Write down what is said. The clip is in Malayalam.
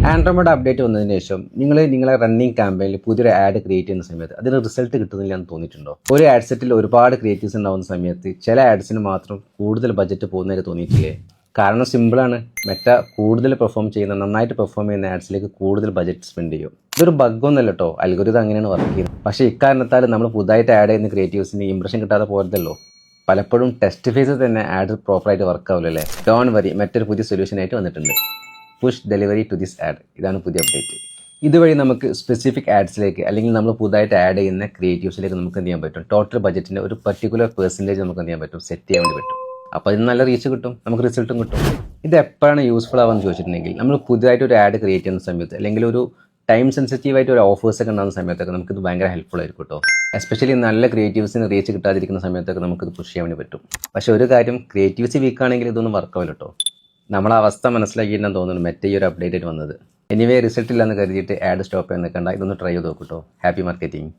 ആൻഡ്രോയിഡ് അപ്ഡേറ്റ് വന്നതിന് ശേഷം നിങ്ങളെ റണ്ണിങ് ക്യാമ്പയിനിൽ പുതിയൊരു ആഡ് ക്രിയേറ്റ് ചെയ്യുന്ന സമയത്ത് അതിന് റിസൾട്ട് കിട്ടുന്നില്ല എന്ന് തോന്നിയിട്ടുണ്ടോ? ഒരു ആഡ് സെറ്റിൽ ഒരുപാട് ക്രിയേറ്റീവ്സ് ഉണ്ടാവുന്ന സമയത്ത് ചില ആഡ്സിന് മാത്രം കൂടുതൽ ബഡ്ജറ്റ് പോകുന്നതിന് തോന്നിയിട്ടില്ലേ? കാരണം സിമ്പിളാണ്. മെറ്റ കൂടുതൽ നന്നായിട്ട് പെർഫോം ചെയ്യുന്ന ആഡ്സിലേക്ക് കൂടുതൽ ബഡ്ജറ്റ് സ്പെൻഡ് ചെയ്യും. ഇതൊരു ബഗ്ഗൊന്നുമല്ല കേട്ടോ, അൽഗോരിതം അങ്ങനെയാണ് വർക്ക് ചെയ്യുന്നത്. പക്ഷേ ഇക്കാരണത്താൽ നമ്മൾ പുതുതായിട്ട് ആഡ് ചെയ്യുന്ന ക്രിയേറ്റീവ്സിന് ഇംപ്രഷൻ കിട്ടാതെ പോരതല്ലോ. പലപ്പോഴും ടെസ്റ്റ് ഫേസിൽ തന്നെ ആഡ് പ്രോപ്പറായിട്ട് വർക്ക് ആവില്ലല്ലേ? ഡോൺ വരി, മറ്റൊരു പുതിയ സൊല്യൂഷൻ ആയിട്ട് വന്നിട്ടുണ്ട്. Push delivery to this ad. ഇതാണ് പുതിയ അപ്ഡേറ്റ്. ഇതുവഴി നമുക്ക് സ്പെസിഫിക് ആഡ്സിലേക്ക് അല്ലെങ്കിൽ നമ്മൾ പുതുതായിട്ട് ആഡ് ചെയ്യുന്ന ക്രിയേറ്റീവ്സിലേക്ക് നമുക്ക് എന്ത് ചെയ്യാൻ പറ്റും, ടോട്ടൽ ബഡ്ജറ്റിൻ്റെ ഒരു പർട്ടിക്കുലർ പെർസെൻറ്റേജ് നമുക്ക് എന്ത് ചെയ്യാൻ പറ്റും, സെറ്റ് ചെയ്യാൻ വേണ്ടി പറ്റും. അപ്പോൾ അതിന് നല്ല റീച്ച് കിട്ടും, നമുക്ക് റിസൾട്ടും കിട്ടും. ഇത് എപ്പോഴാണ് യൂസ്ഫുൾ ആവാന്ന് ചോദിച്ചിട്ടുണ്ടെങ്കിൽ, നമ്മൾ പുതുതായിട്ട് ഒരു ആഡ് ക്രിയേറ്റ് ചെയ്യുന്ന സമയത്ത് അല്ലെങ്കിൽ ഒരു ടൈം സെൻസിറ്റീവ് ആയിട്ട് ഒരു ഓഫേഴ്സ് ഒക്കെ ഉണ്ടാകുന്ന സമയത്തൊക്കെ നമുക്കിത് ഭയങ്കര ഹെൽപ്ഫുൾ ആയിരിക്കും കേട്ടോ. എസ്പെഷ്യലി നല്ല ക്രിയേറ്റീവ്സിന് റീച്ച് കിട്ടാതിരിക്കുന്ന സമയത്തൊക്കെ നമുക്കിത് പുഷ് ചെയ്യാൻ വേണ്ടി പറ്റും. പക്ഷേ ഒരു കാര്യം, ക്രിയേറ്റീവ്സ് വീക്കാണെങ്കിൽ ഇതൊന്നും വർക്കാവില്ല കേട്ടോ. നമ്മളെ അവസ്ഥ മനസ്സിലാക്കിയിട്ടാണ് തോന്നുന്നു മെറ്റ ഈ ഒരു അപ്ഡേറ്റ് വന്നത്. എനിവേ റിസൾട്ട് ഇല്ലാന്ന് കരുതിയിട്ട് ആഡ് സ്റ്റോപ്പ് ചെയ്യാൻ നിൽക്കണ്ട, ഇതൊന്ന് ട്രൈ ചെയ്ത് നോക്കൂ കേട്ടോ. Happy marketing.